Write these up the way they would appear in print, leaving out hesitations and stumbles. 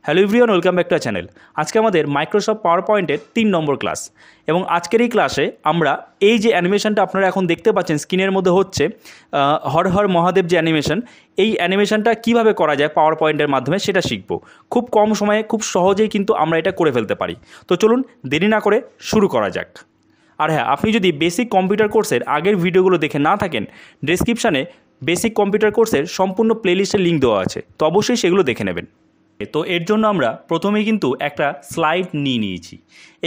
Hello everyone, welcome back to our channel. আজকে আমাদের Microsoft পাওয়ার পয়েন্টের 3 নম্বর ক্লাস এবং আজকের এই ক্লাসে আমরা এই যে অ্যানিমেশনটা আপনারা এখন দেখতে পাচ্ছেন স্ক্রিনের মধ্যে হচ্ছে হর হর মহাদেব যে অ্যানিমেশন, এই অ্যানিমেশনটা কীভাবে করা যায় পাওয়ার পয়েন্টের মাধ্যমে সেটা শিখব। খুব কম সময়ে খুব সহজেই কিন্তু আমরা এটা করে ফেলতে পারি। তো চলুন দেরি না করে শুরু করা যাক। আর হ্যাঁ, আপনি যদি বেসিক কম্পিউটার কোর্সের আগের ভিডিওগুলো দেখে না থাকেন, ডেসক্রিপশানে বেসিক কম্পিউটার কোর্সের সম্পূর্ণ প্লেলিস্টের লিঙ্ক দেওয়া আছে, তো অবশ্যই সেগুলো দেখে নেবেন। তো এর জন্য আমরা প্রথমেই কিন্তু একটা স্লাইড নিয়েছি।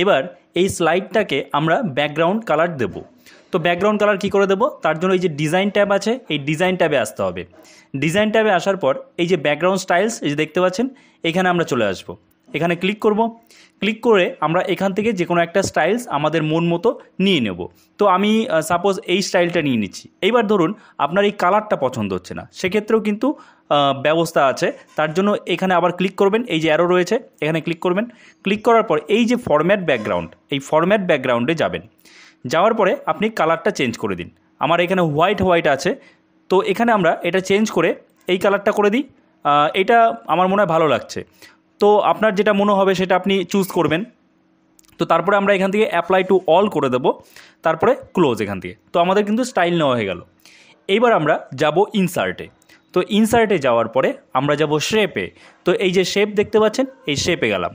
এবার এই স্লাইডটাকে আমরা ব্যাকগ্রাউন্ড কালার দেব। তো ব্যাকগ্রাউন্ড কালার কী করে দেব, তার জন্য এই যে ডিজাইন ট্যাব আছে, এই ডিজাইন ট্যাবে আসতে হবে। ডিজাইন ট্যাবে আসার পর এই যে ব্যাকগ্রাউন্ড স্টাইলস, এই যে দেখতে পাচ্ছেন, এখানে আমরা চলে আসব। এখানে ক্লিক করব। ক্লিক করে আমরা এখান থেকে যে কোনো একটা স্টাইলস আমাদের মন মতো নিয়ে নেব। তো আমি সাপোজ এই স্টাইলটা নিয়ে নিচ্ছি। এইবার ধরুন আপনার এই কালারটা পছন্দ হচ্ছে না, সেক্ষেত্রেও কিন্তু ব্যবস্থা আছে। তার জন্য এখানে আবার ক্লিক করবেন, এই যে অ্যারো রয়েছে এখানে ক্লিক করবেন। ক্লিক করার পর এই যে ফরম্যাট ব্যাকগ্রাউন্ড, এই ফরম্যাট ব্যাকগ্রাউন্ডে যাবেন। যাওয়ার পরে আপনি কালারটা চেঞ্জ করে দিন। আমার এখানে হোয়াইট আছে, তো এখানে আমরা এটা চেঞ্জ করে এই কালারটা করে দিই। এটা আমার মনে হয় ভালো লাগছে। তো আপনার যেটা মনে হবে সেটা আপনি চুজ করবেন। তো তারপরে আমরা এখান থেকে অ্যাপ্লাই টু অল করে দেব, তারপরে ক্লোজ এখান থেকে। তো আমাদের কিন্তু স্টাইল নেওয়া হয়ে গেল। এইবার আমরা যাব ইনসার্টে। তো ইনসার্টে যাওয়ার পরে আমরা যাব শেপে। তো এই যে শেপ দেখতে পাচ্ছেন, এই শেপে গেলাম।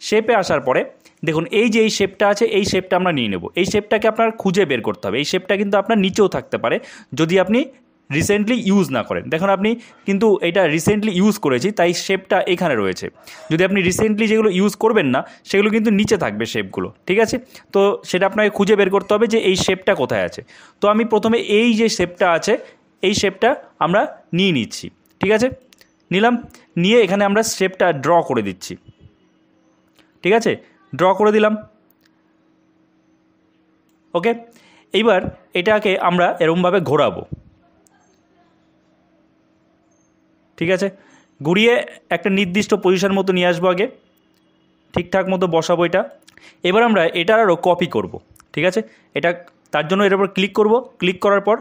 শেপে আসার পরে দেখুন এই যে এই শেপটা আছে, এই শেপটা আমরা নিয়ে নেব। এই শেপটাকে আপনার খুঁজে বের করতে হবে। এই শেপটা কিন্তু আপনার নিচেও থাকতে পারে যদি আপনি রিসেন্টলি ইউজ না করেন। দেখুন আপনি কিন্তু এটা রিসেন্টলি ইউজ করেছি, তাই শেপটা এখানে রয়েছে। যদি আপনি রিসেন্টলি যেগুলো ইউজ করবেন না, সেগুলো কিন্তু নিচে থাকবে শেপগুলো, ঠিক আছে? তো সেটা আপনাকে খুঁজে বের করতে হবে যে এই শেপটা কোথায় আছে। তো আমি প্রথমে এই যে শেপটা আছে, এই শেপটা আমরা নিয়ে নিচ্ছি, ঠিক আছে? নিলাম, নিয়ে এখানে আমরা শেপটা ড্র করে দিচ্ছি, ঠিক আছে? ড্র করে দিলাম, ওকে। এইবার এটাকে আমরা এরকমভাবে ঘোরাবো, ঠিক আছে? ঘুরিয়ে একটা নির্দিষ্ট পজিশন মতো নিয়ে আসবো, আগে ঠিকঠাক মতো বসাবো এটা। এবার আমরা এটার আরও কপি করব, ঠিক আছে? এটা তার জন্য এটার উপর ক্লিক করব। ক্লিক করার পর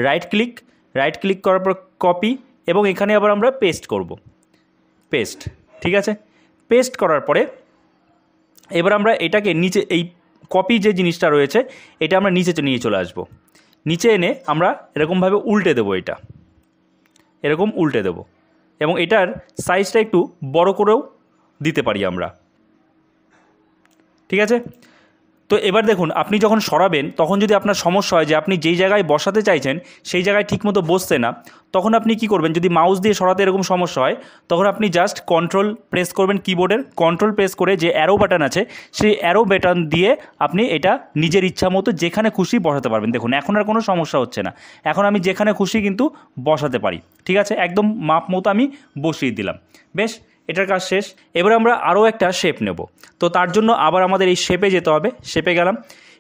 রাইট ক্লিক করার পর কপি, এবং এখানে আবার আমরা পেস্ট করব, পেস্ট, ঠিক আছে? পেস্ট করার পরে এবার আমরা এটাকে নিচে, এই কপি যে জিনিসটা রয়েছে এটা আমরা নিচে নিয়ে চলে আসব। নিচে এনে আমরা এরকমভাবে উল্টে দেবো, এটা এরকম উল্টে দেবো, এবং এটার সাইজটা একটু বড় করেও দিতে পারি আমরা, ঠিক আছে? তো এবার দেখুন আপনি যখন সরাবেন তখন যদি আপনার সমস্যা হয় যে আপনি যেই জায়গায় বসাতে চাইছেন সেই জায়গায় ঠিকমতো বসছে না, তখন আপনি কি করবেন? যদি মাউস দিয়ে সরাতে এরকম সমস্যা হয়, তখন আপনি জাস্ট কন্ট্রোল প্রেস করবেন, কিবোর্ডের কন্ট্রোল প্রেস করে যে অ্যারো বাটন আছে সেই অ্যারো বাটন দিয়ে আপনি এটা নিজের ইচ্ছা মতো যেখানে খুশি বসাতে পারবেন। দেখুন এখন আর কোনো সমস্যা হচ্ছে না, এখন আমি যেখানে খুশি কিন্তু বসাতে পারি, ঠিক আছে? একদম মাপ মতো আমি বসিয়ে দিলাম। বেশ, এটার কাজ শেষ। এবার আমরা আরও একটা শেপ নেব। তো তার জন্য আবার আমাদের এই শেপে যেতে হবে। শেপে গেলাম।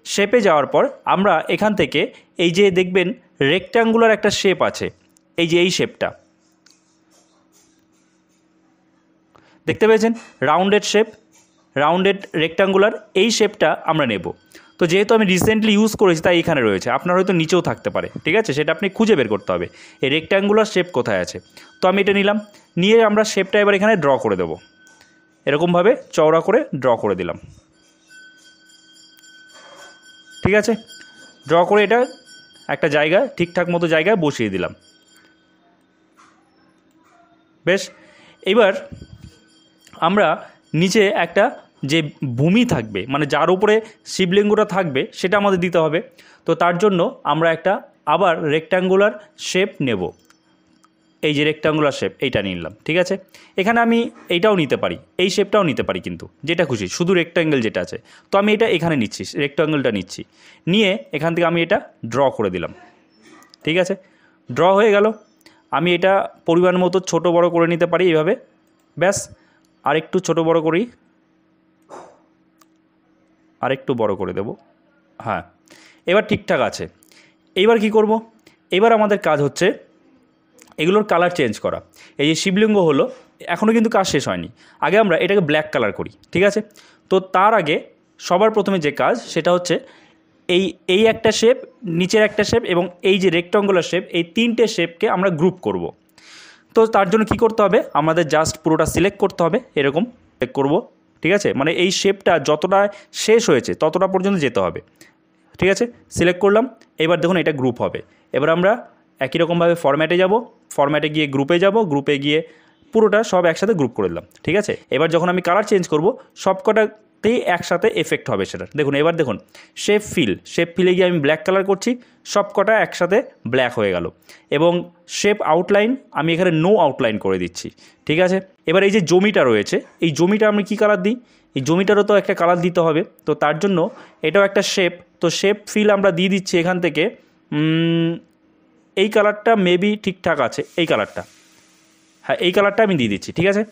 শেপে যাওয়ার পর আমরা এখান থেকে এই যে দেখবেন রেক্ট্যাঙ্গুলার একটা শেপ আছে, এই যে এই শেপটা দেখতে পেয়েছেন, রাউন্ডেড শেপ, রাউন্ডেড রেক্ট্যাঙ্গুলার, এই শেপটা আমরা নেব। তো যেহেতু আমি রিসেন্টলি ইউজ করেছি তাই এখানে রয়েছে, আপনার হয়তো নিচেও থাকতে পারে, ঠিক আছে? সেটা আপনি খুঁজে বের করতে হবে এই রেক্ট্যাঙ্গুলার শেপ কোথায় আছে। তো আমি এটা নিলাম, নিয়ে আমরা শেপটা এবার এখানে ড্র করে দেব। এরকমভাবে চওড়া করে ড্র করে দিলাম, ঠিক আছে? ড্র করে এটা একটা জায়গায় ঠিকঠাক মতো জায়গায় বসিয়ে দিলাম। বেশ, এবার আমরা নিচে একটা যে ভূমি থাকবে, মানে যার উপরে শিবলিঙ্গটা থাকবে, সেটা আমাদের দিতে হবে। তো তার জন্য আমরা একটা আবার রেক্ট্যাঙ্গুলার শেপ নেব। এই যে রেক্ট্যাঙ্গুলার শেপ, এইটা নিলাম, ঠিক আছে? এখানে আমি এইটাও নিতে পারি, এই শেপটাও নিতে পারি, কিন্তু যেটা খুশি, শুধু রেক্ট্যাঙ্গেল যেটা আছে। তো আমি এটা এখানে নিচ্ছি, রেক্ট্যাঙ্গেলটা নিচ্ছি, নিয়ে এখান থেকে আমি এটা ড্র করে দিলাম, ঠিক আছে? ড্র হয়ে গেল। আমি এটা পরিমাণ মতো ছোটো বড়ো করে নিতে পারি এইভাবে। ব্যাস, আরেকটু ছোটো বড়ো করি, আরেকটু বড় করে দেব। হ্যাঁ, এবার ঠিকঠাক আছে। এইবার কি করব? এবার আমাদের কাজ হচ্ছে এগুলোর কালার চেঞ্জ করা। এই যে শিবলিঙ্গ হলো, এখনও কিন্তু কাজ শেষ হয়নি। আগে আমরা এটাকে ব্ল্যাক কালার করি, ঠিক আছে? তো তার আগে সবার প্রথমে যে কাজ সেটা হচ্ছে এই একটা শেপ, নিচের একটা শেপ এবং এই যে রেক্ট্যাঙ্গুলার শেপ, এই তিনটে শেপকে আমরা গ্রুপ করব। তো তার জন্য কি করতে হবে? আমাদের জাস্ট পুরোটা সিলেক্ট করতে হবে, এরকম চেক করব, ঠিক আছে, মানে এই শেপটা যতটা শেষ হয়েছে ততটা পর্যন্ত যেতে হবে, ঠিক আছে। সিলেক্ট করলাম, এবার দেখুন এটা গ্রুপ হবে। এবার আমরা একই রকমভাবে ফরম্যাটে যাব, ফরম্যাটে গিয়ে গ্রুপে যাব, গ্রুপে গিয়ে পুরোটা সব একসাথে গ্রুপ করে দিলাম, ঠিক আছে। এবার যখন আমি কালার চেঞ্জ করব সবকটাতেই একসাথে এফেক্ট হবে সেটা। দেখুন এবার দেখুন শেপ ফিলে গিয়ে আমি ব্ল্যাক কালার করছি, সবকটা একসাথে ব্ল্যাক হয়ে গেল। এবং শেপ আউটলাইন আমি এখানে নো আউটলাইন করে দিচ্ছি, ঠিক আছে। এবার এই যে জমিটা রয়েছে, এই জমিটা আমি কী কালার দিই, এই জমিটারও তো একটা কালার দিতে হবে, তো তার জন্য এটাও একটা শেপ, তো শেপ ফিল আমরা দিয়ে দিচ্ছি এখান থেকে। এই কালারটা মেবি ঠিকঠাক আছে, এই কালারটা, হ্যাঁ এই কালারটা আমি দিয়ে দিচ্ছি, ঠিক আছে।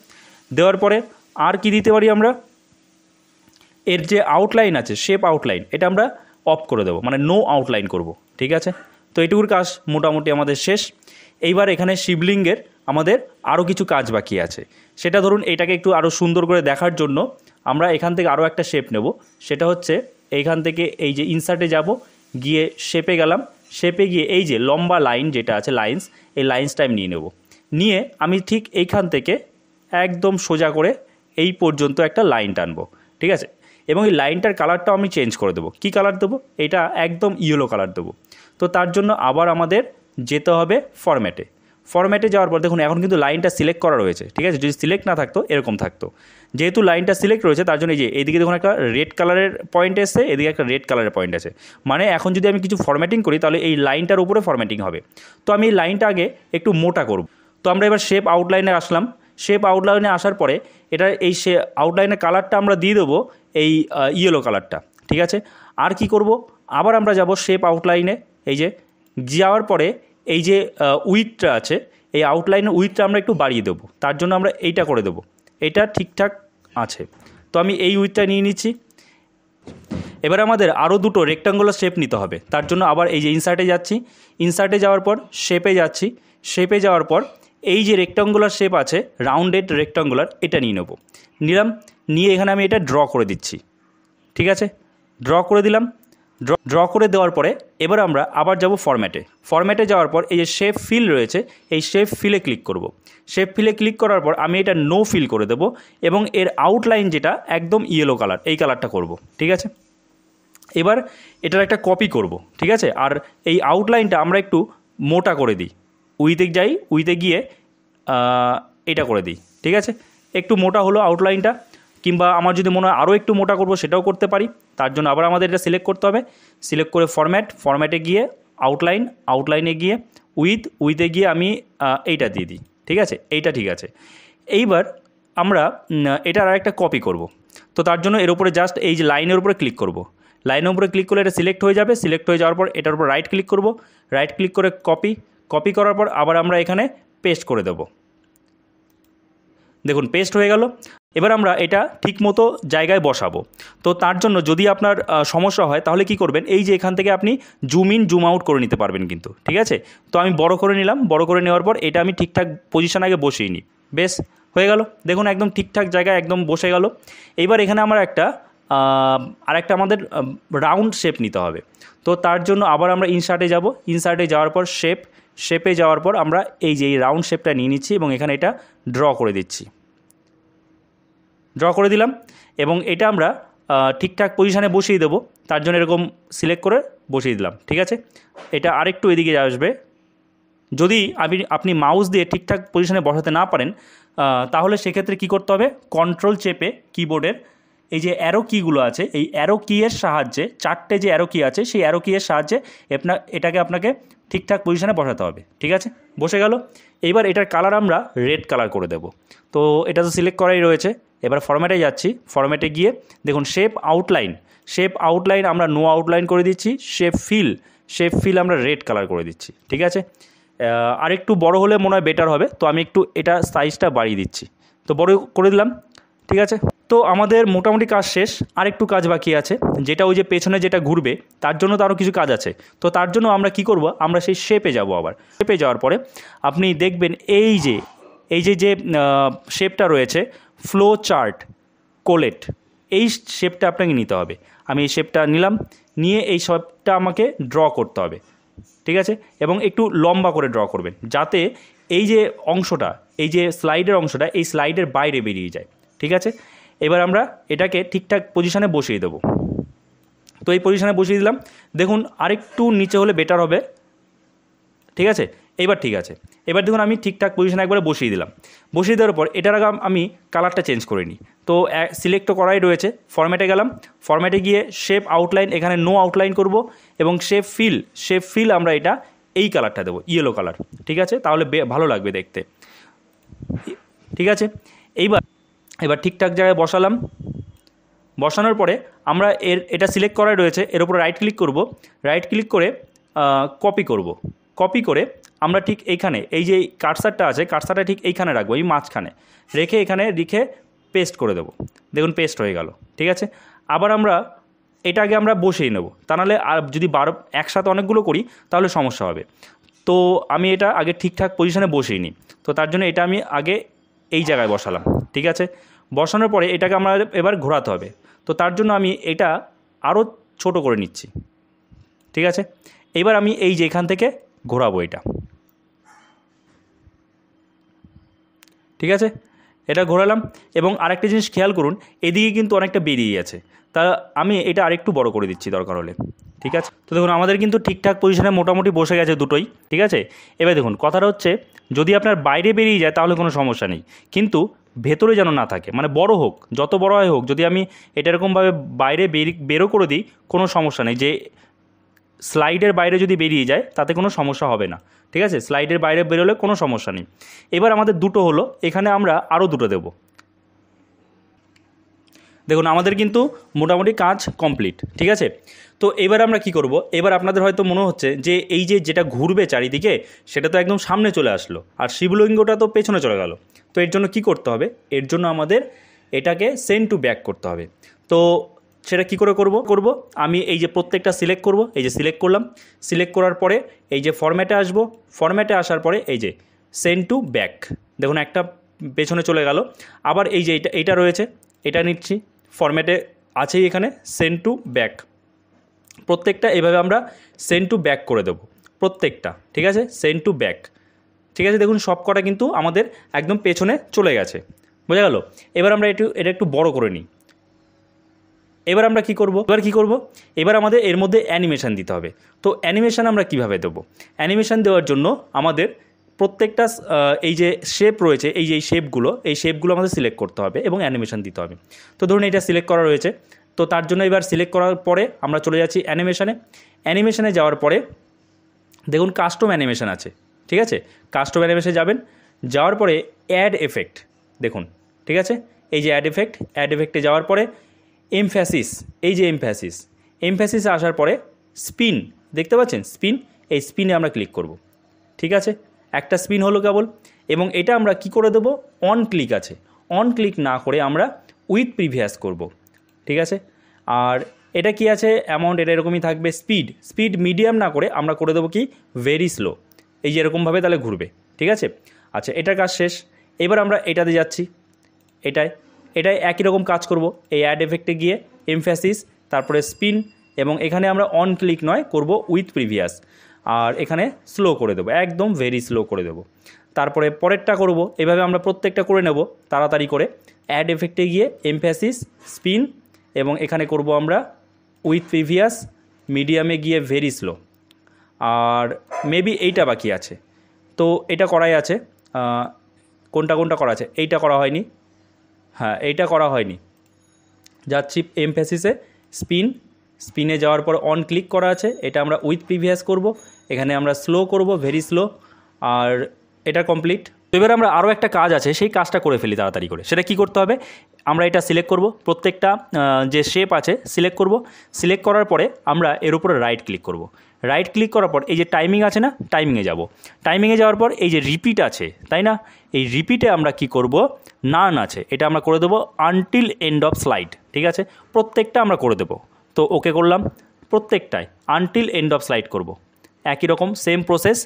দেওয়ার পরে আর কি দিতে পারি আমরা, এর যে আউটলাইন আছে শেপ আউটলাইন এটা আমরা অফ করে দেবো, মানে নো আউটলাইন করব, ঠিক আছে। তো এইটুকুর কাজ মোটামুটি আমাদের শেষ। এইবার এখানে শিবলিঙ্গের আমাদের আরও কিছু কাজ বাকি আছে, সেটা ধরুন এটাকে একটু আরও সুন্দর করে দেখার জন্য আমরা এখান থেকে আরও একটা শেপ নেব। সেটা হচ্ছে এইখান থেকে এই যে ইনসার্টে যাব, গিয়ে শেপে গেলাম, শেপে গিয়ে এই যে লম্বা লাইন যেটা আছে লাইন্স, এই লাইন্সটা আমি নিয়ে নেব। নিয়ে আমি ঠিক এইখান থেকে একদম সোজা করে এই পর্যন্ত একটা লাইন টানবো, ঠিক আছে। এবং এই লাইনটার কালারটাও আমি চেঞ্জ করে দেবো। কী কালার দেবো, এটা একদম ইয়েলো কালার দেবো। তো তার জন্য আবার আমাদের যেতে হবে ফরম্যাটে যাওয়ার পর দেখুন এখন কিন্তু লাইনটা সিলেক্ট করা রয়েছে, ঠিক আছে। যদি সিলেক্ট না থাকতো এরকম থাকতো, যেহেতু লাইনটা সিলেক্ট রয়েছে তার জন্য এই যে এইদিকে দেখুন একটা রেড কালারের পয়েন্ট এসছে, এদিকে একটা রেড কালারের পয়েন্ট আছে, মানে এখন যদি আমি কিছু ফরম্যাটিং করি তাহলে এই লাইনটার উপরে ফরম্যাটিং হবে। তো আমি এই লাইনটা আগে একটু মোটা করব। তো আমরা এবার শেপ আউটলাইনে আসলাম, শেপ আউটলাইনে আসার পরে এটা এই আউটলাইনের কালারটা আমরা দিয়ে দেবো এই ইয়েলো কালারটা, ঠিক আছে। আর কি করব, আবার আমরা যাব শেপ আউটলাইনে, এই যে যাওয়ার পরে এই যে উইথটা আছে, এই আউটলাইনের উইথটা আমরা একটু বাড়িয়ে দেবো, তার জন্য আমরা এইটা করে দেবো, এটা ঠিকঠাক আছে। তো আমি এই উইথটা নিয়ে নিচ্ছি। এবার আমাদের আরও দুটো রেক্টাঙ্গুলার শেপ নিতে হবে, তার জন্য আবার এই যে ইনসার্টে যাচ্ছি, ইনসার্টে যাওয়ার পর শেপে যাচ্ছি, শেপে যাওয়ার পর এই যে রেক্টাঙ্গুলার শেপ আছে রাউন্ডেড রেক্টাঙ্গুলার, এটা নিয়ে নিলাম, নিয়ে এখানে আমি এটা ড্র করে দিচ্ছি, ঠিক আছে। ড্র করে দিলাম, ড্র করে দেওয়ার পরে এবার আমরা আবার যাব ফরম্যাটে যাওয়ার পর এই যে শেপ ফিল রয়েছে, এই শেপ ফিলে ক্লিক করব। শেপ ফিলে ক্লিক করার পর আমি এটা নো ফিল করে দেব এবং এর আউটলাইন যেটা একদম ইয়েলো কালার, এই কালারটা করব, ঠিক আছে। এবার এটার একটা কপি করব, ঠিক আছে। আর এই আউটলাইনটা আমরা একটু মোটা করে দিই, উইথে গিয়ে এটা করে দিই, ঠিক আছে। একটু মোটা হলো আউটলাইনটা, কিংবা আমার যদি মনে হয় আরও একটু মোটা করব সেটাও করতে পারি। তার জন্য আবার আমাদের এটা সিলেক্ট করতে হবে, সিলেক্ট করে ফরম্যাটে গিয়ে আউটলাইনে গিয়ে উইথে গিয়ে আমি এইটা দিয়ে দিই, ঠিক আছে, এইটা ঠিক আছে। এইবার আমরা এটার আরেকটা কপি করব। তো তার জন্য এর উপরে জাস্ট এই যে লাইনের উপরে ক্লিক করব, লাইনের উপরে ক্লিক করলে এটা সিলেক্ট হয়ে যাবে। সিলেক্ট হয়ে যাওয়ার পর এটার উপর রাইট ক্লিক করব, রাইট ক্লিক করে কপি করার পর আবার আমরা এখানে পেস্ট করে দেব। দেখুন পেস্ট হয়ে গেল। এবার আমরা এটা ঠিকমতো জায়গায় বসাবো। তো তার জন্য যদি আপনার সমস্যা হয় তাহলে কি করবেন, এই যে এখান থেকে আপনি জুম ইন জুম আউট করে নিতে পারবেন কিন্তু, ঠিক আছে। তো আমি বড় করে নিলাম, বড় করে নেওয়ার পর এটা আমি ঠিকঠাক পজিশন আগে বসিয়ে নিই, বেশ হয়ে গেল। দেখুন একদম ঠিকঠাক জায়গায় একদম বসে গেল। এইবার এখানে আমার আরেকটা আমাদের রাউন্ড শেপ নিতে হবে। তো তার জন্য আবার আমরা ইনসার্টে যাওয়ার পর শেপে যাওয়ার পর আমরা এই যে এই রাউন্ড শেপটা নিয়ে নিচ্ছি এবং এখানে এটা ড্র করে দিলাম এবং এটা আমরা ঠিকঠাক পজিশানে বসিয়ে দেবো। তার জন্য এরকম সিলেক্ট করে বসিয়ে দিলাম, ঠিক আছে। এটা আরেকটু এদিকে আসবে। যদি আপনি মাউস দিয়ে ঠিকঠাক পজিশানে বসাতে না পারেন তাহলে সেক্ষেত্রে কী করতে হবে, কন্ট্রোল চেপে কিবোর্ডের এই যে অ্যারো কিগুলো আছে, এই অ্যারো কিয়ের সাহায্যে, চারটে যে অ্যারো কি আছে সেই অ্যারো কিয়ের সাহায্যে এটাকে আপনাকে ঠিকঠাক পজিশানে বসাতে হবে, ঠিক আছে। বসে গেল। এইবার এটার কালার আমরা রেড কালার করে দেব। তো এটা তো সিলেক্ট করাই রয়েছে। এবার ফরম্যাটে যাচ্ছি, ফরম্যাটে গিয়ে দেখুন শেপ আউটলাইন আমরা নো আউটলাইন করে দিচ্ছি, শেপ ফিল আমরা রেড কালার করে দিচ্ছি, ঠিক আছে। আরেকটু বড় হলে মনে হয় বেটার হবে, তো আমি একটু এটা সাইজটা বাড়িয়ে দিচ্ছি। তো বড় করে দিলাম, ঠিক আছে। তো আমাদের মোটামুটি কাজ শেষ, আরেকটু কাজ বাকি আছে, যেটা ওই যে পেছনে যেটা ঘুরবে তার জন্য তো আরও কিছু কাজ আছে। তো তার জন্য আমরা কি করব, আমরা সেই শেপে যাব। আবার শেপে যাওয়ার পরে আপনি দেখবেন এই যে শেপটা রয়েছে ফ্লো চার্ট কোলেট, এই শেপটা আপনাকে নিতে হবে। আমি এই শেপটা নিলাম, নিয়ে এই শেপটা আমাকে ড্র করতে হবে, ঠিক আছে। এবং একটু লম্বা করে ড্র করবেন যাতে এই যে অংশটা, এই যে স্লাইডের অংশটা এই স্লাইডের বাইরে বেরিয়ে যায়। ঠিক আছে, এবার আমরা এটাকে ঠিকঠাক পজিশানে বসিয়ে দেবো। তো এই পজিশানে বসিয়ে দিলাম, দেখুন আরেকটু নিচে হলে বেটার হবে, ঠিক আছে। এবার ঠিক আছে, এবার দেখুন আমি ঠিকঠাক পজিশানে একবারে বসিয়ে দিলাম। বসিয়ে দেওয়ার পর এটার আগে আমি কালারটা চেঞ্জ করে নিই। তো সিলেক্ট করাই রয়েছে, ফরম্যাটে গেলাম, ফরম্যাটে গিয়ে শেপ আউটলাইন, এখানে নো আউটলাইন করব এবং শেপ ফিল আমরা এটা এই কালারটা দেবো, ইয়েলো কালার, ঠিক আছে, তাহলে ভালো লাগবে দেখতে, ঠিক আছে। এবার ঠিকঠাক জায়গায় বসালাম। বসানোর পরে আমরা এটা সিলেক্ট করাই রয়েছে, এর উপর রাইট ক্লিক করব, রাইট ক্লিক করে কপি করে আমরা ঠিক এইখানে এই যে কার্সারটা আছে, কার্সারটা ঠিক এইখানে রাখবো, এই মাঝখানে রেখে এখানে লিখে পেস্ট করে দেবো। দেখুন পেস্ট হয়ে গেল, ঠিক আছে। আবার আমরা এটাকে আমরা বসিয়ে নেব, তা নাহলে আর যদি একসাথে অনেকগুলো করি তাহলে সমস্যা হবে। তো আমি এটা আগে ঠিকঠাক পজিশানে বসিয়ে নিই। তো তার জন্য এটা আমি আগে এই জায়গায় বসালাম, ঠিক আছে। বসানোর পরে এটাকে আমরা এবার ঘোরাতে হবে। তো তার জন্য আমি এটা আরও ছোট করে নিচ্ছি, ঠিক আছে। এবার আমি এই যে এখান থেকে ঘোরাবো এটা, ঠিক আছে। এটা ঘোরালাম এবং আরেকটা জিনিস খেয়াল করুন, এদিকে কিন্তু অনেকটা বেরিয়ে গেছে, তা আমি এটা আরেকটু বড় করে দিচ্ছি দরকার হলে, ঠিক আছে। তো দেখুন আমাদের কিন্তু ঠিকঠাক পজিশনে মোটামুটি বসে গেছে দুটোই, ঠিক আছে। এবার দেখুন কথাটা হচ্ছে, যদি আপনার বাইরে বেরিয়ে যায় তাহলে কোনো সমস্যা নেই, কিন্তু ভেতরে যেন না থাকে, মানে বড় হোক, যত বড় হয় হোক, যদি আমি এটা এরকমভাবে বাইরে বেরো করে দিই কোনো সমস্যা নেই, যে স্লাইডের বাইরে যদি বেরিয়ে যায় তাতে কোনো সমস্যা হবে না, ঠিক আছে। স্লাইডের বাইরে বেরোলে কোনো সমস্যা নেই। এবার আমাদের দুটো হলো, এখানে আমরা আরও দুটো দেব। দেখুন আমাদের কিন্তু মোটামুটি কাজ কমপ্লিট, ঠিক আছে। তো এবার আমরা কি করব, এবার আপনাদের হয়তো মনে হচ্ছে যে এই যে যেটা ঘুরবে চারিদিকে সেটা তো একদম সামনে চলে আসলো, আর শিবলিঙ্গটা তো পেছনে চলে গেল। তো এর জন্য কি করতে হবে, এর জন্য আমাদের এটাকে সেন্ড টু ব্যাক করতে হবে। তো সেটা কী করে করব, আমি এই যে প্রত্যেকটা সিলেক্ট করব, এই যে সিলেক্ট করলাম, সিলেক্ট করার পরে এই যে ফরম্যাটে আসব, ফরম্যাটে আসার পরে এই যে সেন্ড টু ব্যাক, দেখুন একটা পেছনে চলে গেল। আবার এই যে এইটা রয়েছে, এটা নিচ্ছি, ফরম্যাটে আছেই এখানে সেন্ড টু ব্যাক, প্রত্যেকটা এভাবে আমরা সেন্ড টু ব্যাক করে দেবো প্রত্যেকটা, ঠিক আছে, সেন্ড টু ব্যাক, ঠিক আছে। দেখুন সব কটা কিন্তু আমাদের একদম পেছনে চলে গেছে, বোঝা গেল। এবার আমরা এটা একটু বড় করে নিই। এবার আমরা কি করব, এবার আমাদের এর মধ্যে অ্যানিমেশন দিতে হবে। তো অ্যানিমেশন আমরা কিভাবে দেবো, অ্যানিমেশন দেওয়ার জন্য আমাদের প্রত্যেকটা এই যে শেপ রয়েছে, এই যে এই শেপগুলো আমাদের সিলেক্ট করতে হবে এবং অ্যানিমেশন দিতে হবে। তো ধরুন এটা সিলেক্ট করা রয়েছে, তো তার জন্য এবার সিলেক্ট করার পরে আমরা চলে যাচ্ছি অ্যানিমেশনে যাওয়ার পরে দেখুন কাস্টম অ্যানিমেশন আছে, ঠিক আছে। কাস্টম অ্যানিমেশনে যাওয়ার পরে অ্যাড এফেক্ট, দেখুন, ঠিক আছে, এই যে অ্যাড এফেক্টে যাওয়ার পরে এমফ্যাসিস, এই যে এমফ্যাসিসে আসার পরে স্পিন, দেখতে পাচ্ছেন স্পিন, এই স্পিনে আমরা ক্লিক করব, ঠিক আছে। একটা স্পিন হলো কেবল, এবং এটা আমরা কি করে দেবো, অন ক্লিক আছে, অন ক্লিক না করে আমরা উইথ প্রিভিয়াস করব, ঠিক আছে। আর এটা কি আছে অ্যামাউন্ট, এটা এরকমই থাকবে। স্পিড মিডিয়াম না করে আমরা করে দেবো কি ভেরি স্লো, এই যে এরকমভাবে তাহলে ঘুরবে, ঠিক আছে। আচ্ছা এটার কাজ শেষ, এবার আমরা এটাতে যাচ্ছি, এটাই একই রকম কাজ করব। এই অ্যাড এফেক্টে গিয়ে এমফ্যাসিস, তারপরে স্পিন, এবং এখানে আমরা অন ক্লিক নয় করব উইথ প্রিভিয়াস, আর এখানে স্লো করে দেবো, একদম ভেরি স্লো করে দেবো। তারপরে পরেরটা করব, এভাবে আমরা প্রত্যেকটা করে নেব তাড়াতাড়ি করে। অ্যাড এফেক্টে গিয়ে এমফ্যাসিস, স্পিন, এবং এখানে করব আমরা উইথ প্রিভিয়াস, মিডিয়ামে গিয়ে ভেরি স্লো, আর মেবি এইটা বাকি আছে, তো এটা করাই আছে। কোনটা করা আছে, এইটা করা হয়নি, হ্যাঁ এইটা করা হয়নি। যাচ্ছি এমফ্যাসিসে, স্পিনে যাওয়ার পর অন ক্লিক করা আছে, এটা আমরা উইথ প্রিভিয়াস করব, এখানে আমরা স্লো করব, ভেরি স্লো, আর এটা কমপ্লিট। তো এবার আমরা আরও একটা কাজ আছে, সেই কাজটা করে ফেলি তাড়াতাড়ি করে। সেটা কি করতে হবে, আমরা এটা সিলেক্ট করব, প্রত্যেকটা যে শেপ আছে সিলেক্ট করব, সিলেক্ট করার পরে আমরা এর উপরে রাইট ক্লিক করব। রাইট ক্লিক করার পর এই যে টাইমিং আছে না, টাইমিংয়ে যাব, টাইমিংয়ে যাওয়ার পর এই যে রিপিট আছে, তাই না, এই রিপিটে আমরা কি করব, নান আছে, এটা আমরা করে দেবো আনটিল এন্ড অফ স্লাইড, ঠিক আছে। প্রত্যেকটা আমরা করে দেবো, তো ওকে করলাম, প্রত্যেকটাই আনটিল এন্ড অফ স্লাইড করব, একই রকম সেম প্রসেস,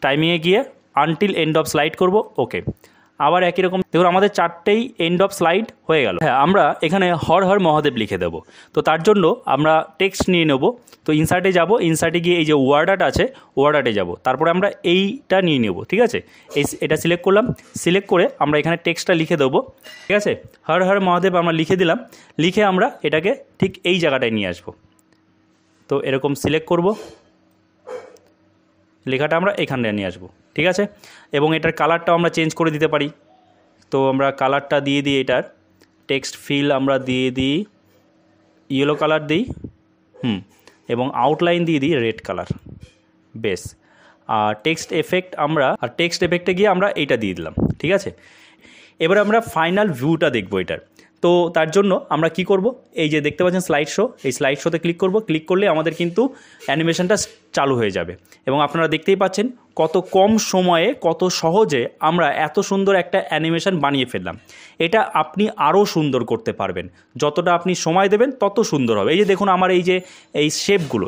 টাইমিংয়ে গিয়ে আনটিল এন্ড অফ স্লাইড করব, ওকে। আবার একই রকম দেখুন আমাদের 4টেই এন্ড অফ স্লাইড হয়ে গেল। হ্যাঁ, আমরা এখানে হর হর মহাদেব লিখে দেবো। তো তার জন্য আমরা টেক্সট নিয়ে নেব। তো ইনসার্টে যাব, ইনসার্টে গিয়ে এই যে ওয়ার্ড আর্ট আছে ওয়ার্ড আর্টে যাব, তারপরে আমরা এইটা নিয়ে নেব। ঠিক আছে, এটা সিলেক্ট করলাম, সিলেক্ট করে আমরা এখানে টেক্সটটা লিখে দেবো। ঠিক আছে, হর হর মহাদেব আমরা লিখে দিলাম, লিখে আমরা এটাকে ঠিক এই জায়গাটায় নিয়ে আসবো। তো এরকম সিলেক্ট করব, লেখাটা আমরা এখানে নিয়ে আসবো। ঠিক আছে, এবং এটার কালারটাও আমরা চেঞ্জ করে দিতে পারি। তো আমরা কালারটা দিয়ে দিই, এটার টেক্সট ফিল আমরা দিয়ে দিই ইয়েলো কালার দিই, এবং আউটলাইন দিয়ে দিই রেড কালার। বেশ, আর টেক্সট এফেক্টে গিয়ে আমরা এইটা দিয়ে দিলাম। ঠিক আছে, এবার আমরা ফাইনাল ভিউটা দেখবো এটার। তো তার জন্য আমরা কি করব, এই যে দেখতে পাচ্ছেন স্লাইড শো, এই স্লাইড শোতে ক্লিক করব। ক্লিক করলে আমাদের কিন্তু অ্যানিমেশনটা চালু হয়ে যাবে, এবং আপনারা দেখতেই পাচ্ছেন কত কম সময়ে কত সহজে আমরা এত সুন্দর একটা অ্যানিমেশন বানিয়ে ফেললাম। এটা আপনি আরও সুন্দর করতে পারবেন, যতটা আপনি সময় দেবেন তত সুন্দর হবে। এই যে দেখুন আমার এই যে এই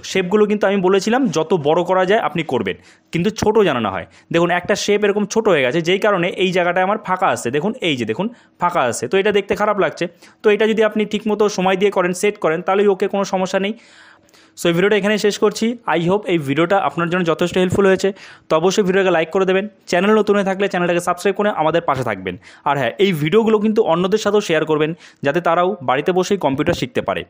শেপগুলো কিন্তু আমি বলেছিলাম যত বড় করা যায় আপনি করবেন, কিন্তু ছোট যেন না হয়। দেখুন একটা শেপ এরকম ছোট হয়ে গেছে, যেই কারণে এই জায়গাটায় আমার ফাঁকা আসছে। দেখুন এই যে দেখুন ফাঁকা আসছে, তো এটা দেখতে খারাপ লাগছে। তো এটা যদি আপনি ঠিকমতো সময় দিয়ে করেন, সেট করেন, তাহলেই ওকে, কোনো সমস্যা নেই। সো এই ভিডিওটা এখানে শেষ করছি। আই হোপ এই ভিডিওটা আপনার জন্য যথেষ্ট হেল্পফুল হয়েছে। তো অবশ্যই ভিডিওটাকে লাইক করে দেবেন, চ্যানেল নতুন হয়ে থাকলে চ্যানেলটাকে সাবস্ক্রাইব করে আমাদের পাশে থাকবেন। আর হ্যাঁ, এই ভিডিওগুলো কিন্তু অন্যদের সাথেও শেয়ার করবেন, যাতে তারাও বাড়িতে বসেই কম্পিউটার শিখতে পারে।